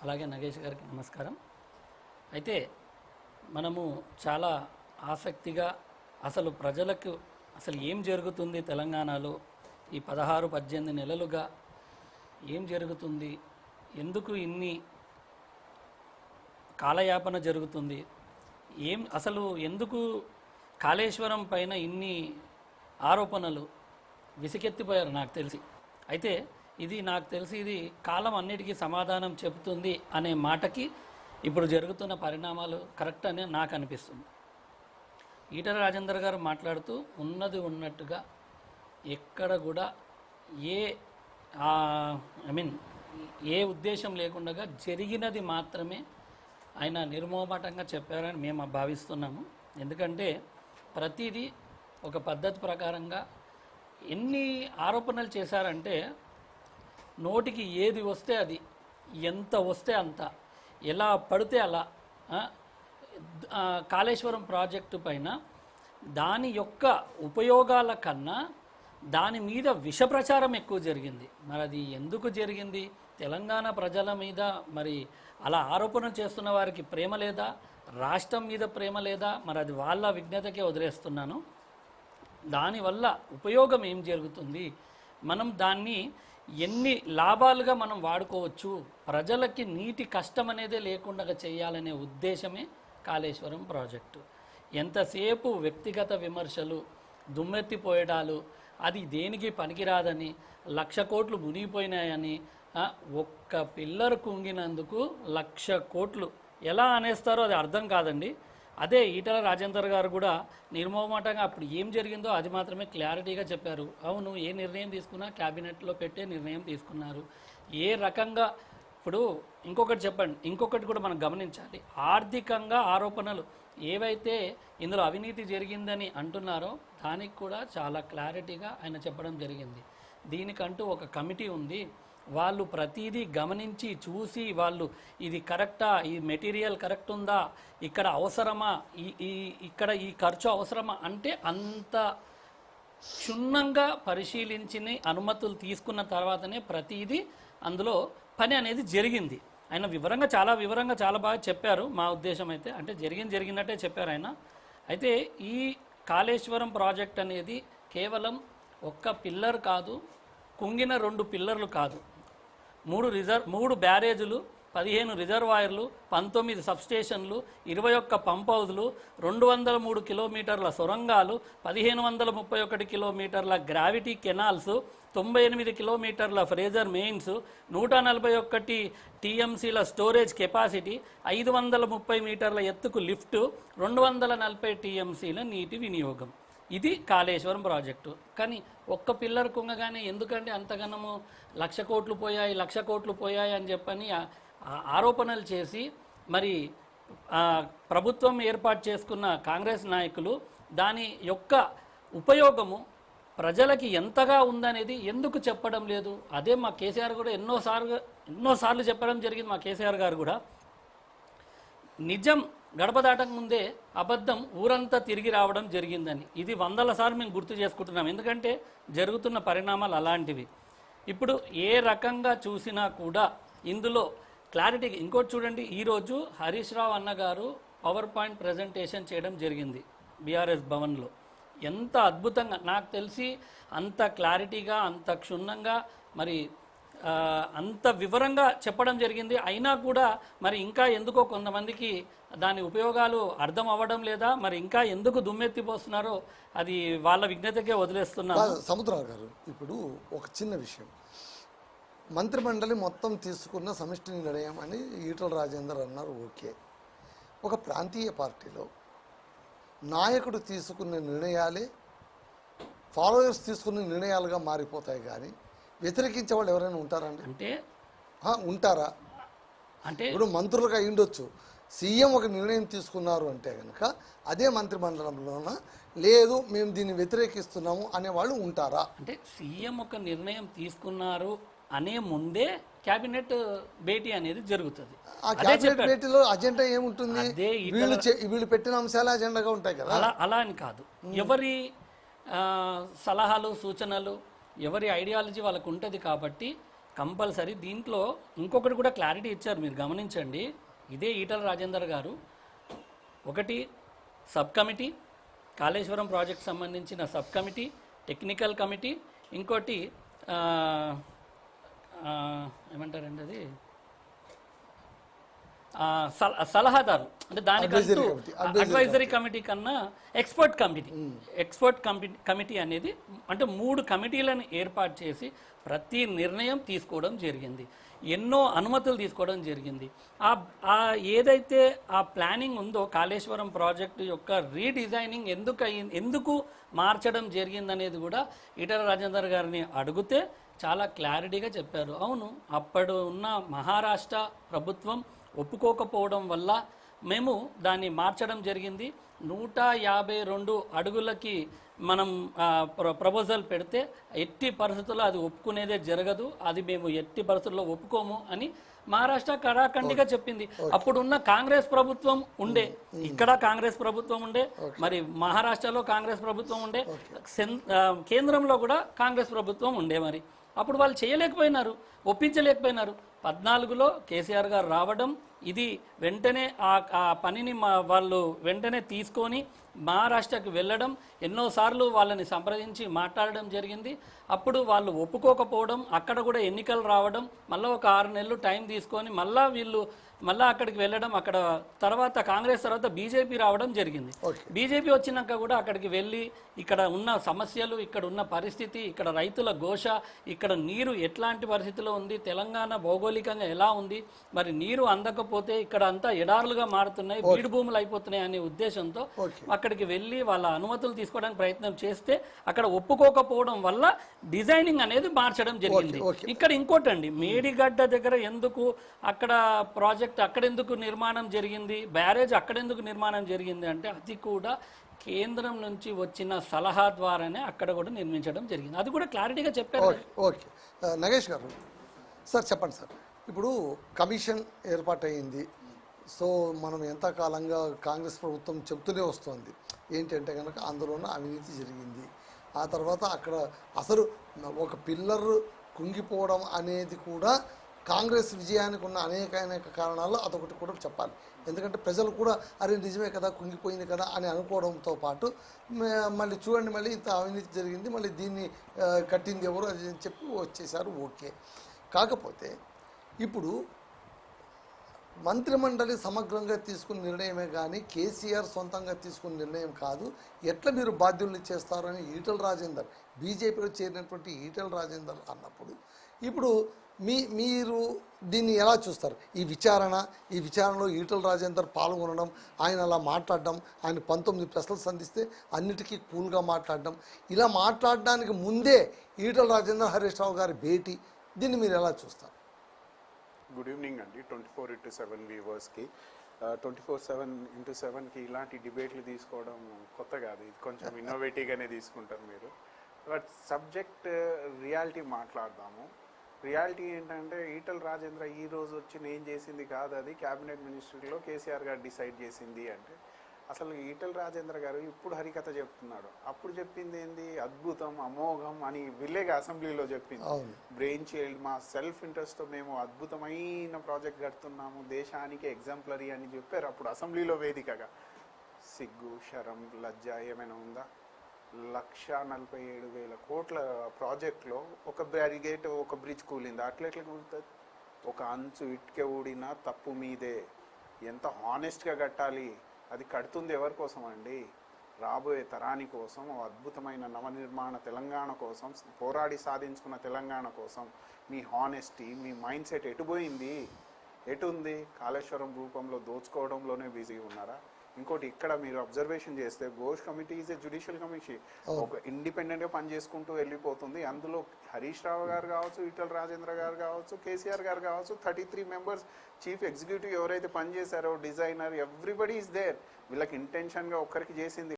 అలాగే నగేష్ గారికి నమస్కారం. అయితే మనము చాలా ఆసక్తిగా అసలు ప్రజలకు అసలు ఏం జరుగుతుంది తెలంగాణలో ఈ 16-18 నెలలుగా ఏం జరుగుతుంది, ఎందుకు ఇన్ని కాలయాపన జరుగుతుంది, అసలు ఎందుకు కాళేశ్వరం పైన ఇన్ని ఆరోపణలు విసికెత్తిపోయారు నాకు తెలిసి. అయితే నాకు తెలిసి ఇది కాలం అన్నిటికీ సమాధానం చెబుతుంది అనే మాటకి ఇప్పుడు జరుగుతున్న పరిణామాలు కరెక్ట్ అని నాకు అనిపిస్తుంది. ఈటల రాజేందర్ గారు మాట్లాడుతూ ఉన్నది ఉన్నట్టుగా ఎక్కడ కూడా ఏ ఉద్దేశం లేకుండా జరిగినది మాత్రమే ఆయన నిర్మోహమాటంగా చెప్పారని మేము భావిస్తున్నాము. ఎందుకంటే ప్రతిదీ ఒక పద్ధతి ప్రకారంగా ఎన్ని ఆరోపణలు చేశారంటే నోటికి ఏది వస్తే అది, ఎంత వస్తే అంత, ఎలా పడితే అలా కాళేశ్వరం ప్రాజెక్టు పైన దాని యొక్క ఉపయోగాల కన్నా దాని మీద విష ప్రచారం ఎక్కువ జరిగింది. మరి అది ఎందుకు జరిగింది? తెలంగాణ ప్రజల మీద మరి అలా ఆరోపణ చేస్తున్న వారికి ప్రేమ లేదా, రాష్ట్రం మీద ప్రేమ లేదా? మరి అది వాళ్ళ విజ్ఞతకే వదిలేస్తున్నాను. దానివల్ల ఉపయోగం ఏం జరుగుతుంది, మనం దాన్ని ఎన్ని లాభాలుగా మనం వాడుకోవచ్చు, ప్రజలకి నీటి కష్టం అనేదే లేకుండా చేయాలనే ఉద్దేశమే కాళేశ్వరం ప్రాజెక్టు. ఎంతసేపు వ్యక్తిగత విమర్శలు, దుమ్మెత్తిపోయడాలు, అది దేనికి పనికిరాదని, 1,00,000 కోట్లు మునిగిపోయినాయని, ఒక్క పిల్లర్ కుంగినందుకు 1,00,000 కోట్లు ఎలా అనేస్తారో అది అర్థం కాదండి. అదే ఈటల రాజేందర్ గారు కూడా నిర్మోహమాటంగా అప్పుడు ఏం జరిగిందో అది మాత్రమే క్లారిటీగా చెప్పారు. అవును, ఏ నిర్ణయం తీసుకున్నా క్యాబినెట్లో పెట్టే నిర్ణయం తీసుకున్నారు. ఏ రకంగా ఇప్పుడు ఇంకొకటి కూడా మనం గమనించాలి. ఆర్థికంగా ఆరోపణలు ఏవైతే ఇందులో అవినీతి జరిగిందని అంటున్నారో దానికి కూడా చాలా క్లారిటీగా ఆయన చెప్పడం జరిగింది. దీనికంటూ ఒక కమిటీ ఉంది, వాళ్ళు ప్రతిదీ గమనించి చూసి వాళ్ళు ఇది కరెక్టా, ఈ మెటీరియల్ కరెక్ట్ ఉందా, ఇక్కడ అవసరమా, ఇక్కడ ఈ ఖర్చు అవసరమా అంటే అంత క్షుణ్ణంగా పరిశీలించి అనుమతులు తీసుకున్న తర్వాతనే ప్రతిదీ అందులో పని అనేది జరిగింది. ఆయన చాలా వివరంగా చాలా బాగా చెప్పారు. మా ఉద్దేశం అయితే అంటే జరిగినట్టే చెప్పారు ఆయన. అయితే ఈ కాళేశ్వరం ప్రాజెక్ట్ అనేది కేవలం ఒక్క పిల్లర్ కాదు, కుంగిన 2 పిల్లర్లు కాదు, 3 బ్యారేజులు, 15 రిజర్వాయర్లు, 19 సబ్స్టేషన్లు, 21 పంప్ హౌజులు, 203 కిలోమీటర్ల సొరంగాలు, 1531 కిలోమీటర్ల గ్రావిటీ కెనాల్స్, 98 కిలోమీటర్ల ఫ్రేజర్ మెయిన్స్, 141 టీఎంసీల స్టోరేజ్ కెపాసిటీ, 530 మీటర్ల ఎత్తుకు లిఫ్ట్, 240 టీఎంసీల నీటి వినియోగం. ఇది కాళేశ్వరం ప్రాజెక్టు. కానీ ఒక్క పిల్లర్ కుంగగానే ఎందుకంటే అంతగనము 1,00,000 కోట్లు పోయాయి, 1,00,000 కోట్లు పోయాయి అని చెప్పని ఆరోపణలు చేసి మరి ప్రభుత్వం ఏర్పాటు చేసుకున్న కాంగ్రెస్ నాయకులు దాని యొక్క ఉపయోగము ప్రజలకి ఎంతగా ఉందనేది ఎందుకు చెప్పడం లేదు? అదే మా కేసీఆర్ కూడా ఎన్నోసార్లు చెప్పడం జరిగింది. మా కేసీఆర్ గారు కూడా నిజం గడప దాటక ముందే అబద్ధం ఊరంతా తిరిగి రావడం జరిగిందని ఇది 100ల సార్లు మేము గుర్తు చేసుకుంటున్నాం. ఎందుకంటే జరుగుతున్న పరిణామాలు అలాంటివి. ఇప్పుడు ఏ రకంగా చూసినా కూడా ఇందులో క్లారిటీ. ఇంకోటి చూడండి, ఈరోజు హరీష్ రావు అన్నగారు పవర్ పాయింట్ ప్రజెంటేషన్ చేయడం జరిగింది బీఆర్ఎస్ భవన్లో. ఎంత అద్భుతంగా, నాకు తెలిసి అంత క్లారిటీగా, అంత క్షుణ్ణంగా, మరి అంత వివరంగా చెప్పడం జరిగింది. అయినా కూడా మరి ఇంకా ఎందుకో కొంతమందికి దాని ఉపయోగాలు అర్థం అవ్వడం లేదా, మరి ఇంకా ఎందుకు దుమ్మెత్తిపోస్తున్నారో అది వాళ్ళ విజ్ఞతకే వదిలేస్తున్నారు. సముద్రాలు గారు, ఇప్పుడు ఒక చిన్న విషయం, మంత్రిమండలి మొత్తం తీసుకున్న సమిష్టి నిర్ణయం అని ఈటల రాజేందర్ అన్నారు. ఓకే, ఒక ప్రాంతీయ పార్టీలో నాయకుడు తీసుకున్న నిర్ణయాలే ఫాలోయర్స్ తీసుకున్న నిర్ణయాలుగా మారిపోతాయి, కానీ వ్యతిరేకించే వాళ్ళు ఎవరైనా ఉంటారండి? అంటే ఉంటారా? అంటే ఇప్పుడు మంత్రులుగా అయ్యుండొచ్చు, సీఎం ఒక నిర్ణయం తీసుకున్నారు అంటే కనుక అదే మంత్రిమండలంలోన లేదు మేము దీన్ని వ్యతిరేకిస్తున్నాము అనేవాళ్ళు ఉంటారా? అంటే సీఎం ఒక నిర్ణయం తీసుకున్నారు అనే ముందే క్యాబినెట్ భేటీ అనేది జరుగుతుంది. ఆ క్యాబినెట్ భేటీలో అజెండా ఏముంటుంది? వీళ్ళు పెట్టిన అంశాలు అజెండాగా ఉంటాయి కదా. అలా అని కాదు, ఎవరి సలహాలు సూచనలు ఎవరి ఐడియాలజీ వాళ్ళకు ఉంటుంది. కాబట్టి కంపల్సరీ. దీంట్లో ఇంకొకటి కూడా క్లారిటీ ఇచ్చారు, మీరు గమనించండి. ఇదే ఈటల రాజేందర్ గారు ఒకటి సబ్ కమిటీ, కాళేశ్వరం ప్రాజెక్ట్ సంబంధించిన సబ్ కమిటీ, టెక్నికల్ కమిటీ, ఇంకోటి ఏమంటారండి అది సలహాదారు, అంటే దానికంటూ అడ్వైజరీ కమిటీ కన్నా ఎక్స్పర్ట్ కమిటీ అనేది, అంటే 3 కమిటీలను ఏర్పాటు చేసి ప్రతి నిర్ణయం తీసుకోవడం జరిగింది. ఎన్నో అనుమతులు తీసుకోవడం జరిగింది. ఏదైతే ఆ ప్లానింగ్ ఉందో కాళేశ్వరం ప్రాజెక్టు యొక్క రీడిజైనింగ్ ఎందుకు మార్చడం జరిగిందనేది కూడా ఈటల రాజేందర్ గారిని అడిగితే చాలా క్లారిటీగా చెప్పారు. అవును, అప్పుడు ఉన్న మహారాష్ట్ర ప్రభుత్వం ఒప్పుకోకపోవడం వల్ల మేము దాన్ని మార్చడం జరిగింది. 152 అడుగులకి మనం ప్రపోజల్ పెడితే ఎట్టి పరిస్థితుల్లో అది ఒప్పుకునేదే జరగదు, అది మేము ఎట్టి పరిస్థితుల్లో ఒప్పుకోము అని మహారాష్ట్ర కరాఖండిగా చెప్పింది. అప్పుడున్న కాంగ్రెస్ ప్రభుత్వం ఉండే, ఇక్కడ కాంగ్రెస్ ప్రభుత్వం ఉండే, మరి మహారాష్ట్రలో కాంగ్రెస్ ప్రభుత్వం ఉండే, కేంద్రంలో కూడా కాంగ్రెస్ ప్రభుత్వం ఉండే. మరి అప్పుడు వాళ్ళు చేయలేకపోయినారు, ఒప్పించలేకపోయినారు. 14లో కేసీఆర్ గారు రావడం, ఇది వెంటనే ఆ పనిని వాళ్ళు వెంటనే తీసుకొని మహారాష్ట్రకు వెళ్ళడం, ఎన్నోసార్లు వాళ్ళని సంప్రదించి మాట్లాడడం జరిగింది. అప్పుడు వాళ్ళు ఒప్పుకోకపోవడం, అక్కడ కూడా ఎన్నికలు రావడం, మళ్ళీ ఒక 6 నెలలు టైం తీసుకొని మళ్ళీ అక్కడికి వెళ్ళడం, అక్కడ తర్వాత కాంగ్రెస్ తర్వాత బీజేపీ రావడం జరిగింది. బీజేపీ వచ్చినాక కూడా అక్కడికి వెళ్ళి ఇక్కడ ఉన్న సమస్యలు, ఇక్కడ ఉన్న పరిస్థితి, ఇక్కడ రైతుల ఘోష, ఇక్కడ నీరు ఎట్లాంటి పరిస్థితిలో ఉంది, తెలంగాణ భౌగోళికంగా ఎలా ఉంది, మరి నీరు అందకపోతే ఇక్కడ అంతా ఎడారులుగా మారుతున్నాయి, బీడు భూములు అయిపోతున్నాయి అనే ఉద్దేశంతో అక్కడికి వెళ్ళి వాళ్ళ అనుమతులు తీసుకోవడానికి ప్రయత్నం చేస్తే అక్కడ ఒప్పుకోకపోవడం వల్ల డిజైనింగ్ అనేది మార్చడం జరిగింది. ఇక్కడ ఇంకోటండి, మేడిగడ్డ దగ్గర ఎందుకు అక్కడ ప్రాజెక్ట్ అక్కడెందుకు నిర్మాణం జరిగింది, బ్యారేజ్ అక్కడెందుకు నిర్మాణం జరిగింది అంటే అది కూడా కేంద్రం నుంచి వచ్చిన సలహా ద్వారానే అక్కడ కూడా నిర్మించడం జరిగింది. అది కూడా క్లారిటీగా చెప్పారు. ఓకే నగేష్ గారు, సార్ చెప్పండి సార్. ఇప్పుడు కమిషన్ ఏర్పాటైంది. సో మనం ఎంతకాలంగా కాంగ్రెస్ ప్రభుత్వం చెప్తూనే వస్తుంది ఏంటంటే కనుక అందులోనే అవినీతి జరిగింది. ఆ తర్వాత అక్కడ అసలు ఒక పిల్లర్ కుంగిపోవడం అనేది కూడా కాంగ్రెస్ విజయానికి ఉన్న అనేక కారణాలు అదొకటి కూడా చెప్పాలి. ఎందుకంటే ప్రజలు కూడా అరే నిజమే కదా, కుంగిపోయింది కదా అని అనుకోవడంతో పాటు మళ్ళీ చూడండి, మళ్ళీ ఇంత అవినీతి జరిగింది, మళ్ళీ దీన్ని కట్టింది ఎవరు అది అని చెప్పి వచ్చేసారు. ఓకే, కాకపోతే ఇప్పుడు మంత్రిమండలి సమగ్రంగా తీసుకున్న నిర్ణయమే కానీ కేసీఆర్ సొంతంగా తీసుకున్న నిర్ణయం కాదు. ఎట్లా మీరు బాధ్యుల్ని చేస్తారని ఈటల రాజేందర్, బీజేపీలో చేరినటువంటి ఈటల రాజేందర్ అన్నప్పుడు ఇప్పుడు మీరు దీన్ని ఎలా చూస్తారు? ఈ విచారణలో ఈటల రాజేందర్ పాల్గొనడం, ఆయన అలా మాట్లాడడం, ఆయన 19 ప్రశ్నలు సంధిస్తే అన్నిటికీ కూల్గా మాట్లాడడం, ఇలా మాట్లాడడానికి ముందే ఈటల రాజేందర్ హరీష్ రావు గారి భేటీ, దీన్ని మీరు ఎలా చూస్తారు? గుడ్ ఈవినింగ్ అండి 24/7 వ్యూవర్స్కి. 24/7 ఇలాంటి డిబేట్లు తీసుకోవడం కొత్త కాదు, ఇది కొంచెం ఇన్నోవేటివ్గానే తీసుకుంటారు మీరు. బట్ సబ్జెక్ట్ రియాలిటీ మాట్లాడదాము. రియాలిటీ ఏంటంటే ఈటల రాజేంద్ర ఈ రోజు వచ్చి నేను చేసింది కాదు, అది క్యాబినెట్ మినిస్టర్లో కేసీఆర్ గారు డిసైడ్ చేసింది అంటే అసలు ఈటల రాజేంద్ర గారు ఇప్పుడు హరికథ చెప్తున్నాడు. అప్పుడు చెప్పింది ఏంది, అద్భుతం అమోఘం అని విలేజ్ అసెంబ్లీలో చెప్పింది. బ్రెయిన్ చైల్డ్, మా సెల్ఫ్ ఇంట్రెస్ట్తో మేము అద్భుతమైన ప్రాజెక్ట్ కడుతున్నాము, దేశానికి ఎగ్జాంపులరీ అని చెప్పారు అప్పుడు అసెంబ్లీలో వేదికగా. సిగ్గు శరం లజ్జ ఏమైనా ఉందా? 1,47,000 కోట్ల ప్రాజెక్ట్లో ఒక బ్యారిగేట్ ఒక బ్రిడ్జ్ కూలింది, అట్లా కూలుతుంది? ఒక అంచు ఇటుకే ఊడినా తప్పు మీదే. ఎంత హానెస్ట్గా కట్టాలి, అది కడుతుంది ఎవరి కోసం అండి? రాబోయే తరాని కోసం, అద్భుతమైన నవనిర్మాణ తెలంగాణ కోసం, పోరాడి సాధించుకున్న తెలంగాణ కోసం. మీ హానెస్టీ, మీ మైండ్ సెట్ ఎటుపోయింది? ఎటుంది? కాళేశ్వరం రూపంలో దోచుకోవడంలోనే బిజీ ఉన్నారా? ఇంకోటి ఇక్కడ మీరు అబ్జర్వేషన్ చేస్తే Ghosh committee is a judicial commission, ఒక ఇండిపెండెంట్గా పనిచేసుకుంటూ వెళ్ళిపోతుంది. అందులో హరీష్ రావు గారు కావచ్చు, ఈటల రాజేంద్ర గారు కావచ్చు, కేసీఆర్ గారు కావచ్చు, 33 మెంబర్స్ చీఫ్ ఎగ్జిక్యూటివ్ ఎవరైతే పనిచేశారో, డిజైనర్, ఎవ్రీబడి ఈజ్ దేర్. వీళ్ళకి ఇంటెన్షన్గా ఒక్కరికి చేసింది